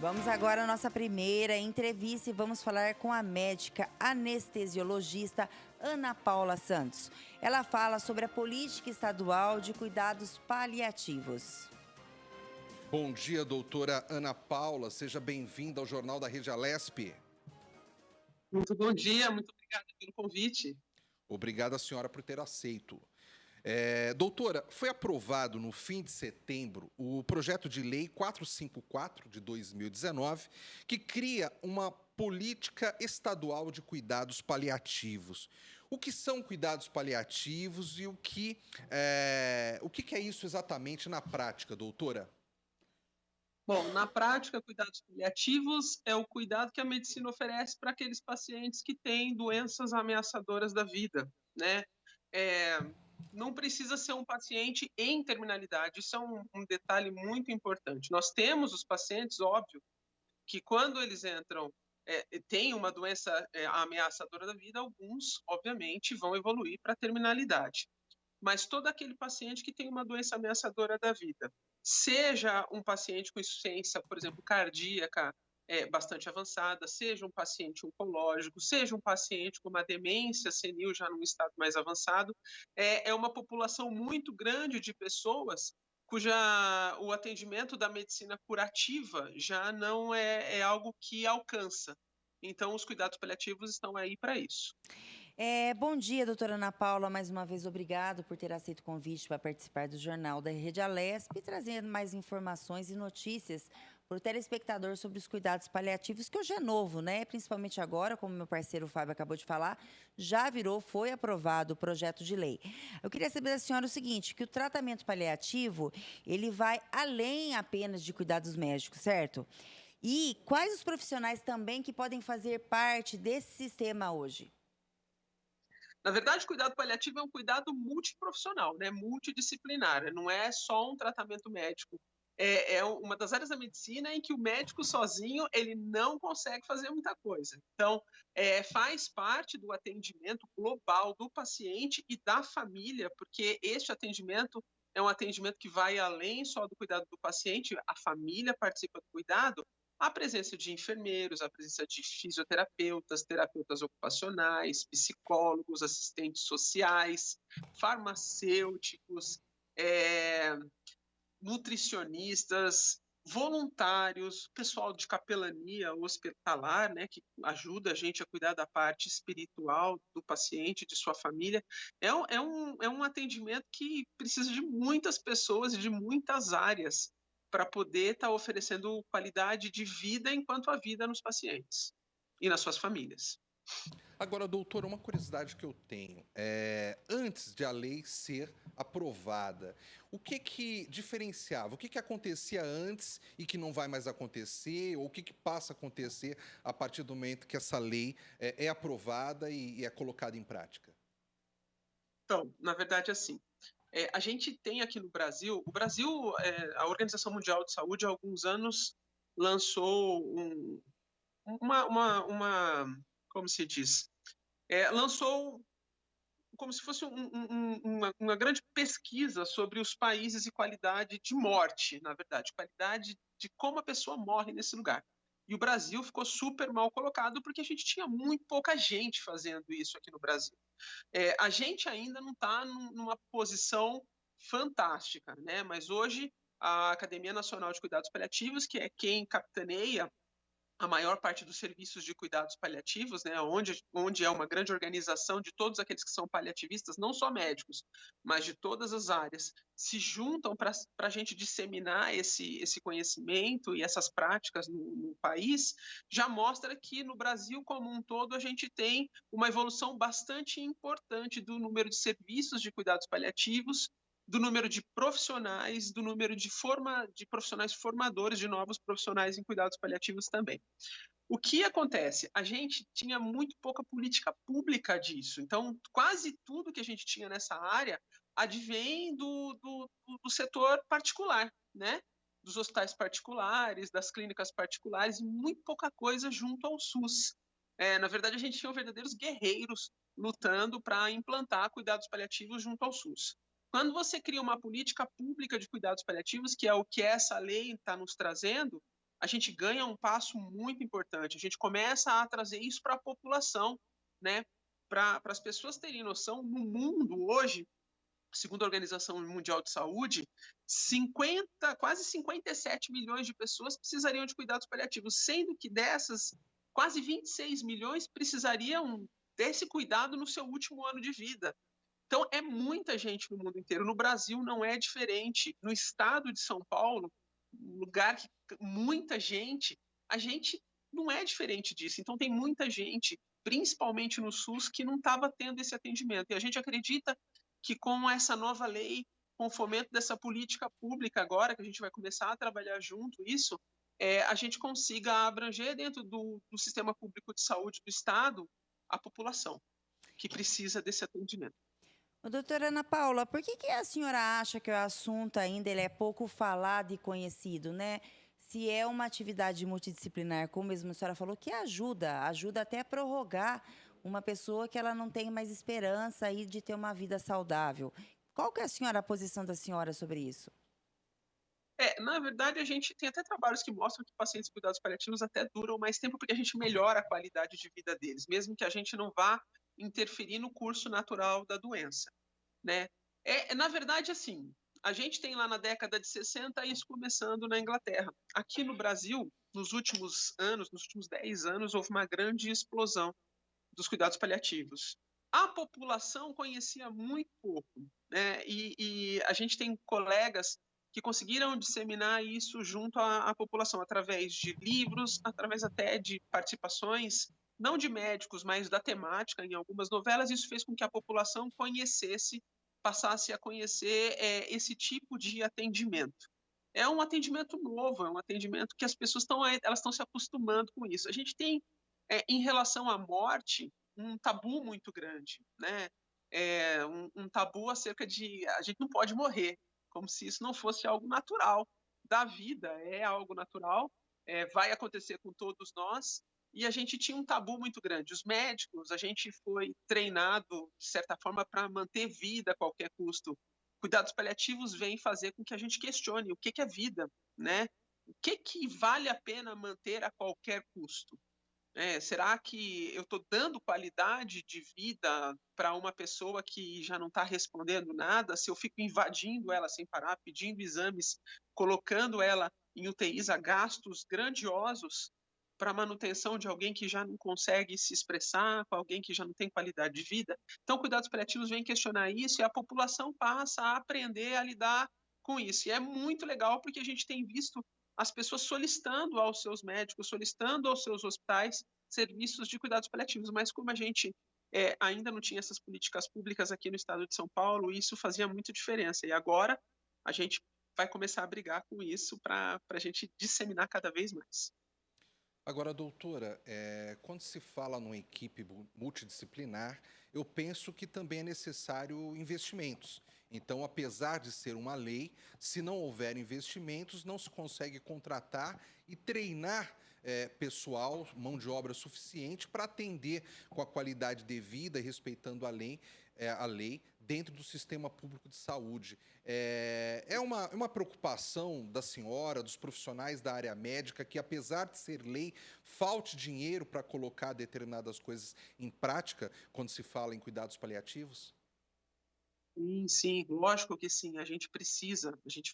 Vamos agora à nossa primeira entrevista e vamos falar com a médica anestesiologista Ana Paula Santos. Ela fala sobre a política estadual de cuidados paliativos. Bom dia, doutora Ana Paula. Seja bem-vinda ao Jornal da Rede Alesp. Muito bom dia, muito obrigada pelo convite. Obrigado, a senhora, por ter aceito. Doutora, foi aprovado no fim de setembro o projeto de lei 454 de 2019, que cria uma política estadual de cuidados paliativos. O que são cuidados paliativos e o que é isso exatamente na prática, doutora? Bom, na prática, cuidados paliativos é o cuidado que a medicina oferece para aqueles pacientes que têm doenças ameaçadoras da vida, né? Não precisa ser um paciente em terminalidade, isso é um detalhe muito importante. Nós temos os pacientes, óbvio, que quando eles entram, têm uma doença ameaçadora da vida, alguns, obviamente, vão evoluir para a terminalidade. Mas todo aquele paciente que tem uma doença ameaçadora da vida, seja um paciente com insuficiência, por exemplo, cardíaca, bastante avançada, seja um paciente oncológico, seja um paciente com uma demência senil já num estado mais avançado, é uma população muito grande de pessoas o atendimento da medicina curativa já não é algo que alcança. Então, os cuidados paliativos estão aí para isso. Bom dia, doutora Ana Paula. Mais uma vez, obrigado por ter aceito o convite para participar do Jornal da Rede Alesp e trazendo mais informações e notícias para o telespectador sobre os cuidados paliativos, que hoje é novo, né? Principalmente agora, como meu parceiro Fábio acabou de falar, foi aprovado o projeto de lei. Eu queria saber da senhora o seguinte, que o tratamento paliativo, ele vai além apenas de cuidados médicos, certo? E quais os profissionais também que podem fazer parte desse sistema hoje? Na verdade, o cuidado paliativo é um cuidado multiprofissional, né? Multidisciplinar, não é só um tratamento médico. É uma das áreas da medicina em que o médico sozinho ele não consegue fazer muita coisa. Então, faz parte do atendimento global do paciente e da família, porque este atendimento é um atendimento que vai além só do cuidado do paciente, a família participa do cuidado, a presença de enfermeiros, a presença de fisioterapeutas, terapeutas ocupacionais, psicólogos, assistentes sociais, farmacêuticos, nutricionistas, voluntários, pessoal de capelania hospitalar, né, que ajuda a gente a cuidar da parte espiritual do paciente, de sua família. É um atendimento que precisa de muitas pessoas e de muitas áreas para poder estar oferecendo qualidade de vida enquanto a vida nos pacientes e nas suas famílias. Agora, doutora, uma curiosidade que eu tenho. Antes de a lei ser aprovada, o que diferenciava? O que acontecia antes e que não vai mais acontecer? Ou o que passa a acontecer a partir do momento que essa lei é aprovada e é colocada em prática? Então, na verdade, assim, a gente tem aqui no Brasil, a Organização Mundial de Saúde, há alguns anos, lançou como se diz? Lançou como se fosse uma grande pesquisa sobre os países e qualidade de morte, na verdade, qualidade de como a pessoa morre nesse lugar. E o Brasil ficou super mal colocado porque a gente tinha muito pouca gente fazendo isso aqui no Brasil. A gente ainda não está numa posição fantástica, né? Mas hoje a Academia Nacional de Cuidados Paliativos, que é quem capitaneia a maior parte dos serviços de cuidados paliativos, né, onde é uma grande organização de todos aqueles que são paliativistas, não só médicos, mas de todas as áreas, se juntam para a gente disseminar esse conhecimento e essas práticas no país, já mostra que no Brasil como um todo a gente tem uma evolução bastante importante do número de serviços de cuidados paliativos, do número de profissionais, do número de profissionais formadores de novos profissionais em cuidados paliativos também. O que acontece? A gente tinha muito pouca política pública disso, então quase tudo que a gente tinha nessa área advém do setor particular, né? Dos hospitais particulares, das clínicas particulares, e muito pouca coisa junto ao SUS. Na verdade, a gente tinha verdadeiros guerreiros lutando para implantar cuidados paliativos junto ao SUS. Quando você cria uma política pública de cuidados paliativos, que é o que essa lei está nos trazendo, a gente ganha um passo muito importante. A gente começa a trazer isso para a população, né? Para as pessoas terem noção, no mundo hoje, segundo a Organização Mundial de Saúde, quase 57 milhões de pessoas precisariam de cuidados paliativos, sendo que dessas, quase 26 milhões precisariam desse cuidado no seu último ano de vida. Então, é muita gente no mundo inteiro. No Brasil não é diferente. No estado de São Paulo, um lugar que muita gente, a gente não é diferente disso. Então, tem muita gente, principalmente no SUS, que não estava tendo esse atendimento. E a gente acredita que com essa nova lei, com o fomento dessa política pública agora, que a gente vai começar a trabalhar junto isso, a gente consiga abranger dentro do sistema público de saúde do Estado a população que precisa desse atendimento. Ô, doutora Ana Paula, por que a senhora acha que o assunto ainda ele é pouco falado e conhecido, né? Se é uma atividade multidisciplinar, como mesmo a senhora falou, que ajuda até a prorrogar uma pessoa que ela não tem mais esperança aí de ter uma vida saudável. Qual que é a posição da senhora sobre isso? Na verdade, a gente tem até trabalhos que mostram que pacientes em cuidados paliativos até duram mais tempo porque a gente melhora a qualidade de vida deles, mesmo que a gente não vá interferir no curso natural da doença, né? Na verdade, assim, a gente tem lá na década de 60 isso começando na Inglaterra. Aqui no Brasil, nos últimos 10 anos, houve uma grande explosão dos cuidados paliativos. A população conhecia muito pouco, né? E a gente tem colegas que conseguiram disseminar isso junto à população, através de livros, através até de participações, não de médicos, mas da temática em algumas novelas. Isso fez com que a população passasse a conhecer esse tipo de atendimento. É um atendimento novo, é um atendimento que as pessoas estão se acostumando com isso. A gente tem, em relação à morte, um tabu muito grande, né? Um tabu acerca de a gente não pode morrer, como se isso não fosse algo natural da vida. É algo natural, vai acontecer com todos nós, e a gente tinha um tabu muito grande. Os médicos, a gente foi treinado, de certa forma, para manter vida a qualquer custo. Cuidados paliativos vêm fazer com que a gente questione o que é vida, né? O que vale a pena manter a qualquer custo? Será que eu estou dando qualidade de vida para uma pessoa que já não está respondendo nada? Se eu fico invadindo ela sem parar, pedindo exames, colocando ela em UTIs a gastos grandiosos para manutenção de alguém que já não consegue se expressar, com alguém que já não tem qualidade de vida? Então, cuidados paliativos vem questionar isso e a população passa a aprender a lidar com isso. E é muito legal porque a gente tem visto as pessoas solicitando aos seus médicos, solicitando aos seus hospitais serviços de cuidados paliativos, mas como a gente ainda não tinha essas políticas públicas aqui no estado de São Paulo, isso fazia muita diferença. E agora a gente vai começar a brigar com isso para a gente disseminar cada vez mais. Agora, doutora, quando se fala numa equipe multidisciplinar, eu penso que também é necessário investimentos. Então, apesar de ser uma lei, se não houver investimentos, não se consegue contratar e treinar pessoal, mão de obra suficiente para atender com a qualidade devida e respeitando a lei dentro do sistema público de saúde. É uma preocupação da senhora, dos profissionais da área médica, que apesar de ser lei, falte dinheiro para colocar determinadas coisas em prática quando se fala em cuidados paliativos? Sim, lógico que sim. A gente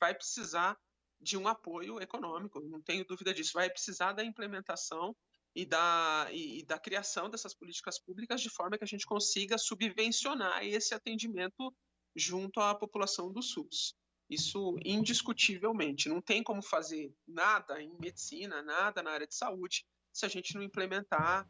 vai precisar de um apoio econômico, não tenho dúvida disso. Vai precisar da implementação e da criação dessas políticas públicas de forma que a gente consiga subvencionar esse atendimento junto à população do SUS. Isso indiscutivelmente. Não tem como fazer nada em medicina, nada na área de saúde, se a gente não implementar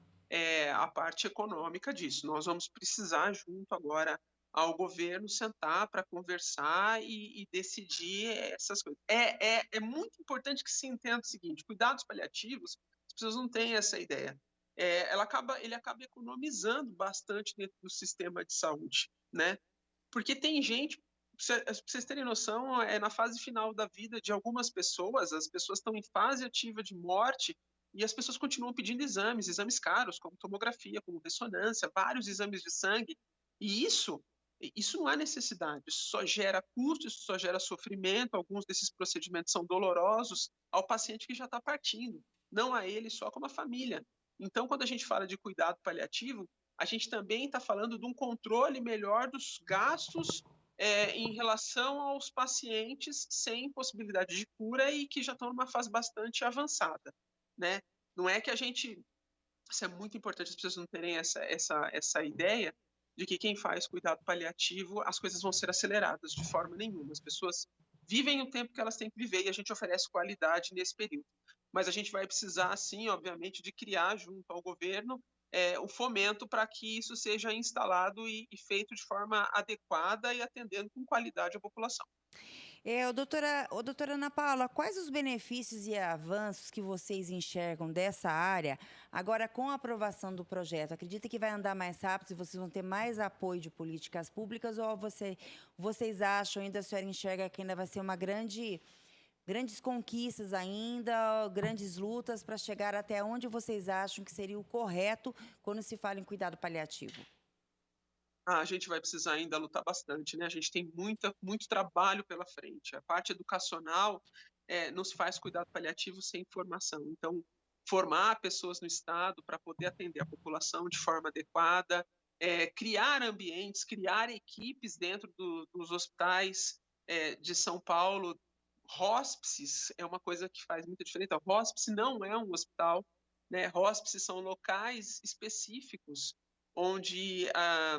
a parte econômica disso. Nós vamos precisar, junto agora ao governo, sentar para conversar e decidir essas coisas. É muito importante que se entenda o seguinte: cuidados paliativos, as pessoas não têm essa ideia. Ele acaba economizando bastante dentro do sistema de saúde, né? Porque tem gente, para vocês terem noção, na fase final da vida de algumas pessoas, as pessoas estão em fase ativa de morte e as pessoas continuam pedindo exames caros, como tomografia, como ressonância, vários exames de sangue. E isso Isso não há necessidade, isso só gera custo, isso só gera sofrimento, alguns desses procedimentos são dolorosos ao paciente que já está partindo, não a ele só, como a família. Então, quando a gente fala de cuidado paliativo, a gente também está falando de um controle melhor dos gastos em relação aos pacientes sem possibilidade de cura e que já estão numa fase bastante avançada, né? Não é que a gente isso é muito importante as pessoas não terem essa ideia de que quem faz cuidado paliativo, as coisas vão ser aceleradas de forma nenhuma. As pessoas vivem o tempo que elas têm que viver e a gente oferece qualidade nesse período. Mas a gente vai precisar, sim, obviamente, de criar junto ao governo o fomento para que isso seja instalado e feito de forma adequada e atendendo com qualidade a população. Doutora Ana Paula, quais os benefícios e avanços que vocês enxergam dessa área agora com a aprovação do projeto? Acredita que vai andar mais rápido e vocês vão ter mais apoio de políticas públicas ou vocês acham, ainda a senhora enxerga que ainda vai ser grandes conquistas ainda, grandes lutas para chegar até onde vocês acham que seria o correto quando se fala em cuidado paliativo? A gente vai precisar ainda lutar bastante, né? A gente tem muito trabalho pela frente. A parte educacional não se faz cuidado paliativo sem formação. Então, formar pessoas no Estado para poder atender a população de forma adequada, criar ambientes, criar equipes dentro dos hospitais de São Paulo. Hospices é uma coisa que faz muita diferença. O hospice não é um hospital, né? Hospices são locais específicos onde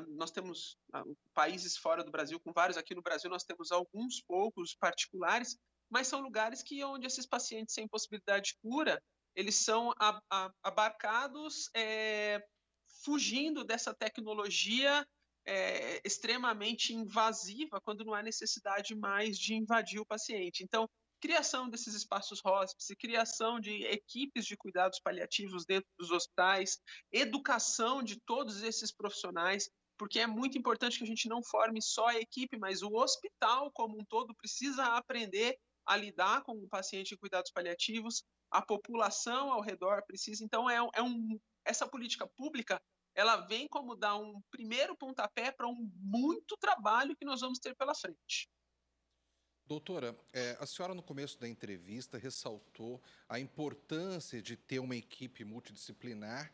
nós temos países fora do Brasil, com vários aqui no Brasil, nós temos alguns poucos particulares, mas são lugares que onde esses pacientes sem possibilidade de cura, eles são abarcados fugindo dessa tecnologia extremamente invasiva, quando não há necessidade mais de invadir o paciente. Então, criação desses espaços hospice, criação de equipes de cuidados paliativos dentro dos hospitais, educação de todos esses profissionais, porque é muito importante que a gente não forme só a equipe, mas o hospital como um todo precisa aprender a lidar com o paciente em cuidados paliativos, a população ao redor precisa. Então, essa política pública ela vem como dar um primeiro pontapé para um muito trabalho que nós vamos ter pela frente. Doutora, a senhora no começo da entrevista ressaltou a importância de ter uma equipe multidisciplinar,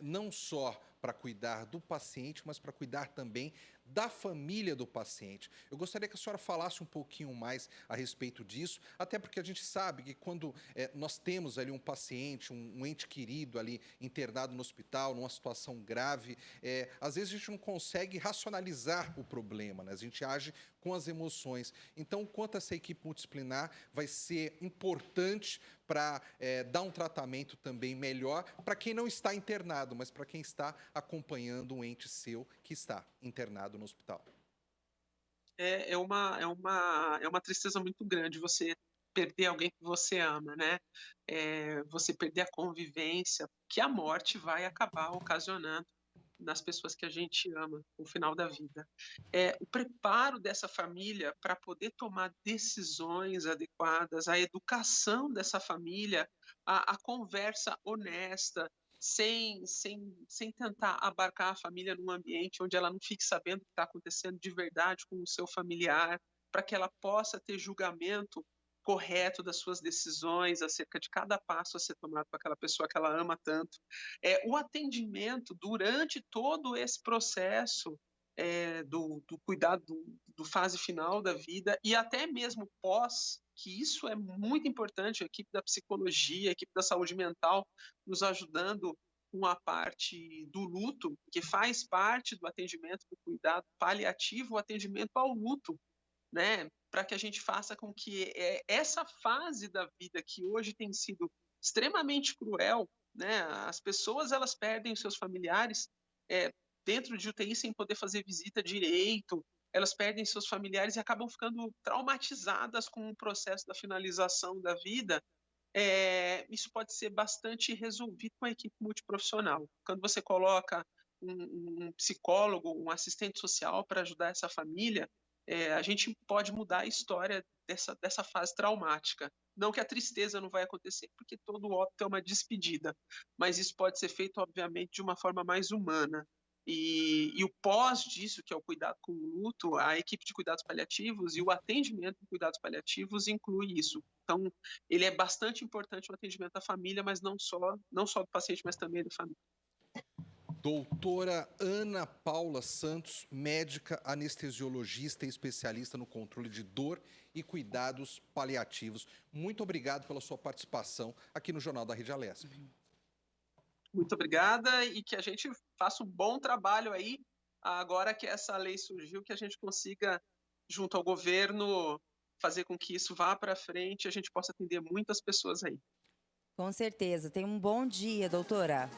não só para cuidar do paciente, mas para cuidar também da família do paciente. Eu gostaria que a senhora falasse um pouquinho mais a respeito disso, até porque a gente sabe que quando nós temos ali um paciente, um ente querido ali internado no hospital, numa situação grave, às vezes a gente não consegue racionalizar o problema, né? A gente age com as emoções. Então, o quanto essa equipe multidisciplinar vai ser importante para dar um tratamento também melhor para quem não está internado, mas para quem está acompanhando um ente seu que está internado no hospital. É uma tristeza muito grande você perder alguém que você ama, né? Você perder a convivência que a morte vai acabar ocasionando nas pessoas que a gente ama no final da vida. O preparo dessa família para poder tomar decisões adequadas, a educação dessa família, a conversa honesta, sem tentar abarcar a família num ambiente onde ela não fique sabendo o que está acontecendo de verdade com o seu familiar, para que ela possa ter julgamento correto das suas decisões acerca de cada passo a ser tomado por aquela pessoa que ela ama tanto. O atendimento durante todo esse processo do cuidado do fase final da vida e até mesmo pós, que isso é muito importante, a equipe da psicologia, a equipe da saúde mental nos ajudando com a parte do luto, que faz parte do atendimento do cuidado paliativo, o atendimento ao luto, né? Para que a gente faça com que essa fase da vida que hoje tem sido extremamente cruel, né? As pessoas elas perdem os seus familiares é, dentro de UTI sem poder fazer visita direito, elas perdem seus familiares e acabam ficando traumatizadas com o processo da finalização da vida. Isso pode ser bastante resolvido com a equipe multiprofissional. Quando você coloca um psicólogo, um assistente social para ajudar essa família, a gente pode mudar a história dessa fase traumática. Não que a tristeza não vai acontecer, porque todo óbito é uma despedida, mas isso pode ser feito, obviamente, de uma forma mais humana. E o pós disso, que é o cuidado com o luto, a equipe de cuidados paliativos e o atendimento de cuidados paliativos inclui isso. Então, ele é bastante importante o atendimento da família, mas não só do paciente, mas também da família. Doutora Ana Paula Santos, médica anestesiologista e especialista no controle de dor e cuidados paliativos. Muito obrigado pela sua participação aqui no Jornal da Rede Alesp. Muito obrigada e que a gente faça um bom trabalho aí, agora que essa lei surgiu, que a gente consiga, junto ao governo, fazer com que isso vá para frente e a gente possa atender muitas pessoas aí. Com certeza. Tenha um bom dia, doutora.